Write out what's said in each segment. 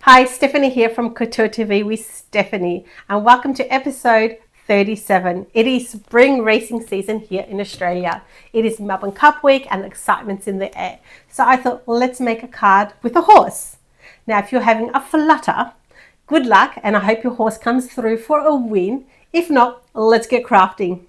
Hi, Stephanie here from Couture TV with Stephanie, and welcome to episode 37. It is spring racing season here in Australia. It is Melbourne Cup week and the excitement's in the air. So I thought, let's make a card with a horse. Now, if you're having a flutter, good luck, and I hope your horse comes through for a win. If not, let's get crafting.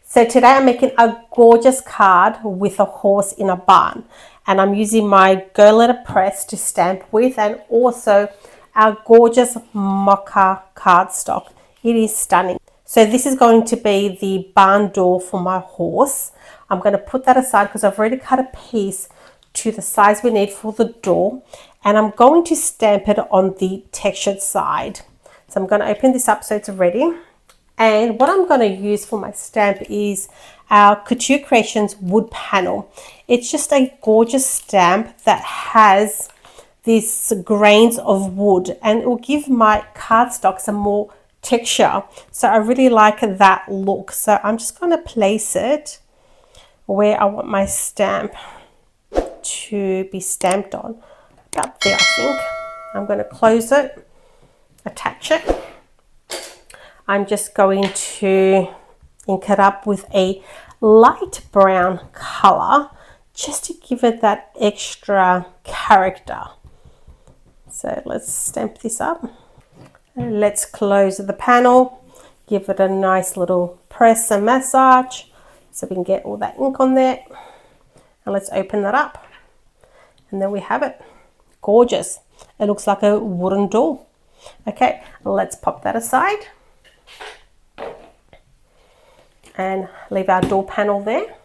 So today I'm making a gorgeous card with a horse in a barn, and I'm using my Go Letterpress to stamp with, and also our gorgeous mocha cardstock. It is stunning. So this is going to be the barn door for my horse. I'm going to put that aside because I've already cut a piece to the size we need for the door, and I'm going to stamp it on the textured side. So I'm going to open this up so it's ready. And what I'm going to use for my stamp is our Couture Creations wood panel. It's just a gorgeous stamp that has these grains of wood, and it will give my cardstock some more texture. So I really like that look. So I'm just going to place it where I want my stamp to be stamped on. About there, I think. I'm going to close it, attach it. I'm just going to ink it up with a light brown color just to give it that extra character. So let's stamp this up. And let's close the panel, give it a nice little press and massage so we can get all that ink on there. And let's open that up. And there we have it. Gorgeous. It looks like a wooden door. Okay, let's pop that aside and leave our door panel there.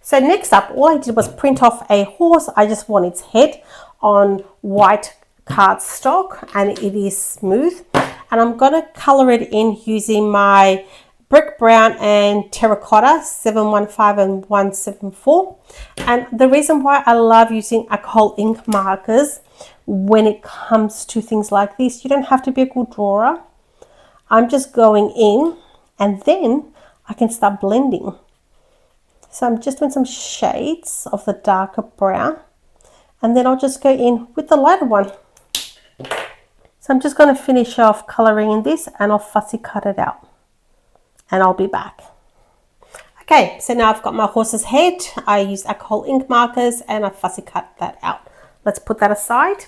So next up, all I did was print off a horse. I just want its head on white cardstock, and it is smooth. And I'm going to color it in using my brick brown and terracotta 715 and 174. And the reason why I love using alcohol ink markers when it comes to things like this, you don't have to be a good drawer. I'm just going in, and then I can start blending. So I'm just doing some shades of the darker brown, and then I'll just go in with the lighter one. So I'm just going to finish off coloring in this, and I'll fussy cut it out, and I'll be back. Okay, so now I've got my horse's head. I used alcohol ink markers and I fussy cut that out. Let's put that aside.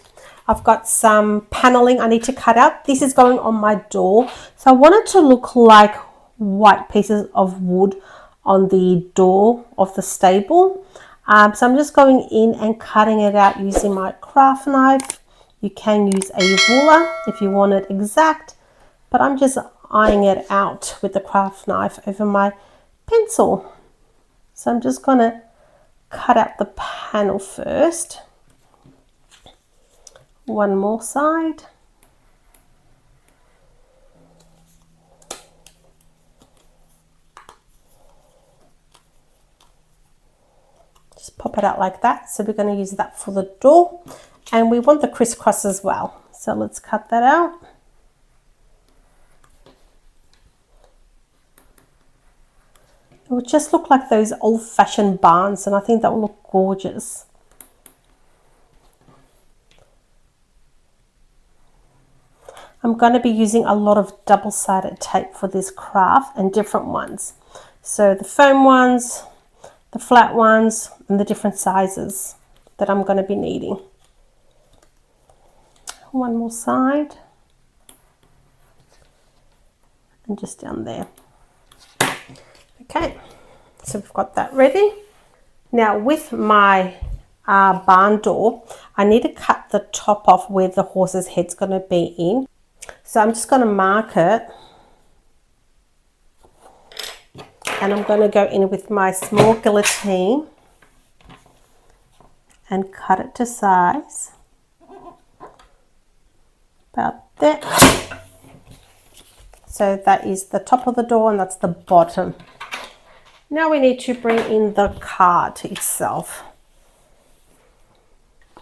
I've got some paneling I need to cut out. This is going on my door. So I want it to look like white pieces of wood on the door of the stable. So I'm just going in and cutting it out using my craft knife. You can use a ruler if you want it exact, but I'm just eyeing it out with the craft knife over my pencil. So I'm just going to cut out the panel first. One more side. Just pop it out like that. So we're going to use that for the door, and we want the crisscross as well. So let's cut that out. It will just look like those old-fashioned barns, and I think that will look gorgeous. I'm going to be using a lot of double-sided tape for this craft, and different ones. So the foam ones, the flat ones, and the different sizes that I'm going to be needing. One more side. And just down there. Okay, so we've got that ready. Now with my barn door, I need to cut the top off where the horse's head's going to be in. So I'm just going to mark it, and I'm going to go in with my small guillotine and cut it to size. About that. So that is the top of the door, and that's the bottom. Now we need to bring in the card itself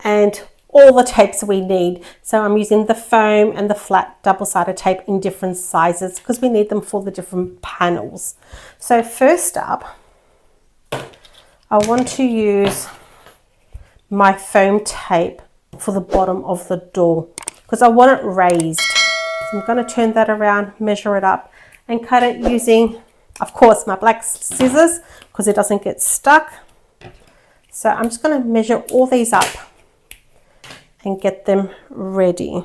and all the tapes we need. So I'm using the foam and the flat double-sided tape in different sizes because we need them for the different panels. So first up, I want to use my foam tape for the bottom of the door because I want it raised. So I'm going to turn that around, measure it up and cut it using, of course, my black scissors because it doesn't get stuck. So I'm just going to measure all these up and get them ready.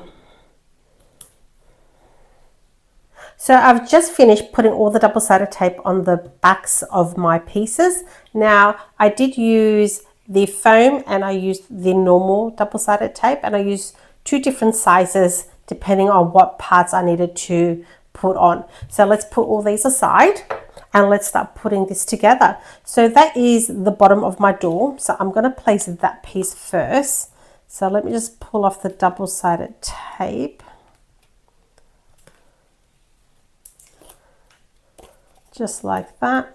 So I've just finished putting all the double-sided tape on the backs of my pieces. Now I did use the foam and I used the normal double-sided tape, and I used two different sizes depending on what parts I needed to put on. So let's put all these aside and let's start putting this together. So that is the bottom of my door. So I'm going to place that piece first. So let me just pull off the double-sided tape. Just like that.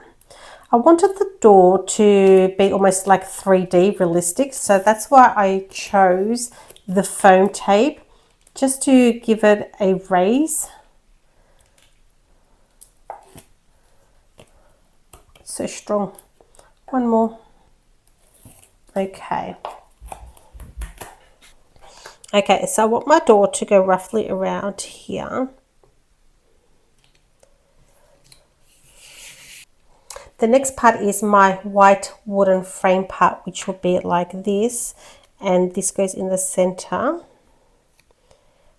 I wanted the door to be almost like 3D realistic. So that's why I chose the foam tape, just to give it a raise. So strong. One more. Okay. Okay, so I want my door to go roughly around here. The next part is my white wooden frame part, which will be like this, and this goes in the center.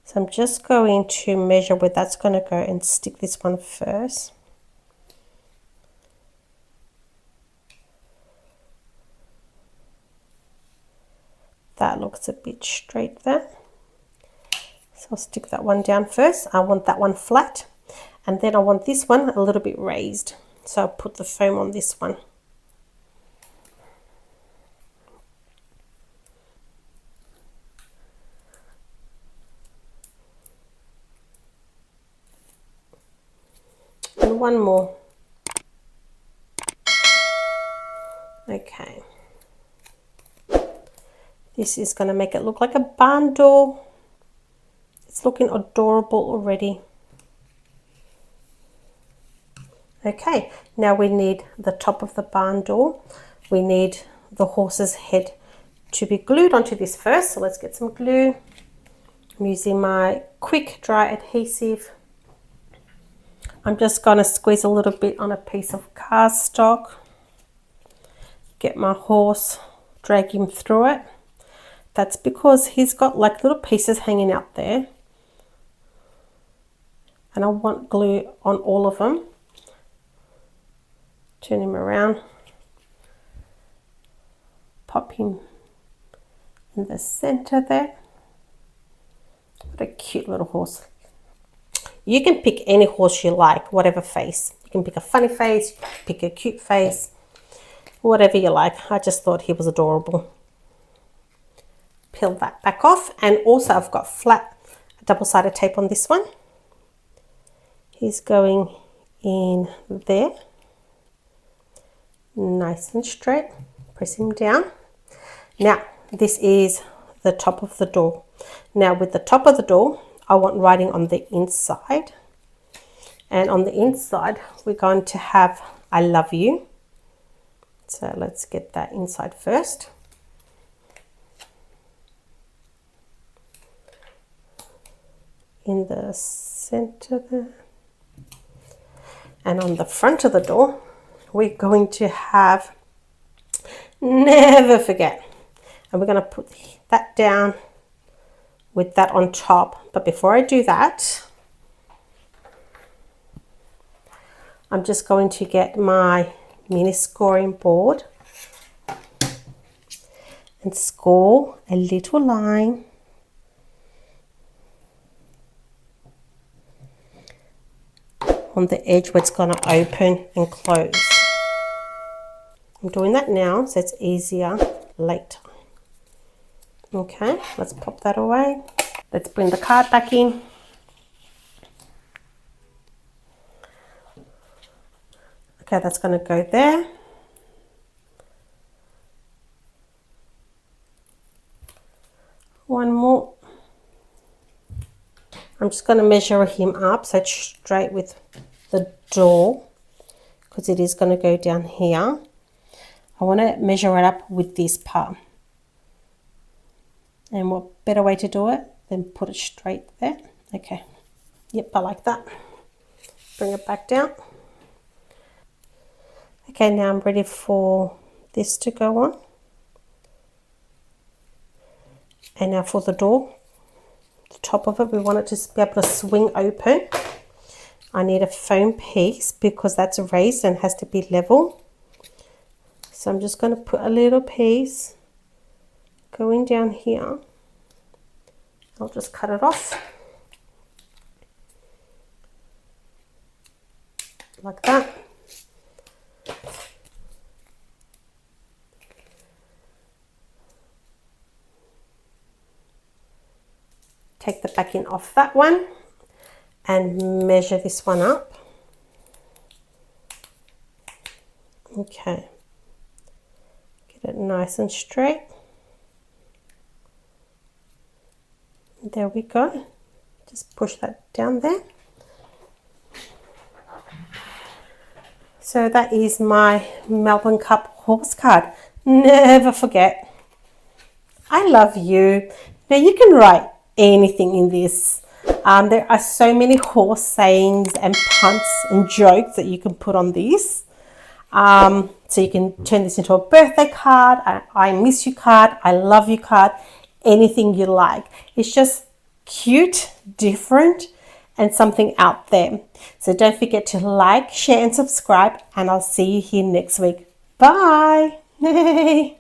So I'm just going to measure where that's going to go and stick this one first. That looks a bit straight there. So I'll stick that one down first. I want that one flat, and then I want this one a little bit raised. So I'll put the foam on this one. And one more. Okay. This is going to make it look like a barn door. It's looking adorable already. Okay, now we need the top of the barn door. We need the horse's head to be glued onto this first. So let's get some glue. I'm using my quick dry adhesive. I'm just going to squeeze a little bit on a piece of cardstock. Get my horse, drag him through it. That's because he's got like little pieces hanging out there. And I want glue on all of them. Turn him around. Pop him in the center there. What a cute little horse. You can pick any horse you like, whatever face. You can pick a funny face, pick a cute face, whatever you like. I just thought he was adorable. Peel that back off, and also I've got flat double-sided tape on this one. He's going in there. Nice and straight. Press him down. Now, this is the top of the door. Now, with the top of the door, I want writing on the inside. And on the inside, we're going to have I love you. So let's get that inside first. In the center there. And on the front of the door, we're going to have never forget. And we're going to put that down with that on top. But before I do that, I'm just going to get my mini scoring board and score a little line on the edge where it's going to open and close. I'm doing that now so it's easier later. Okay, let's pop that away. Let's bring the card back in. Okay, that's going to go there. One more. I'm just going to measure him up so it's straight with the door because it is going to go down here. I want to measure it up with this part. And what better way to do it than put it straight there? Okay, yep, I like that. Bring it back down. Okay, now I'm ready for this to go on. And now for the door, the top of it, we want it to be able to swing open. I need a foam piece because that's raised and has to be level. So I'm just going to put a little piece going down here. I'll just cut it off. Like that. Take the backing off that one and measure this one up. Okay, get it nice and straight. There we go. Just push that down there. So that is my Melbourne Cup horse card. Never forget, I love you. Now you can write anything in this. There are so many horse sayings and punts and jokes that you can put on this. So you can turn this into a birthday card, I miss you card, I love you card, anything you like. It's just cute, different, and something out there. So don't forget to like, share, and subscribe, and I'll see you here next week. Bye.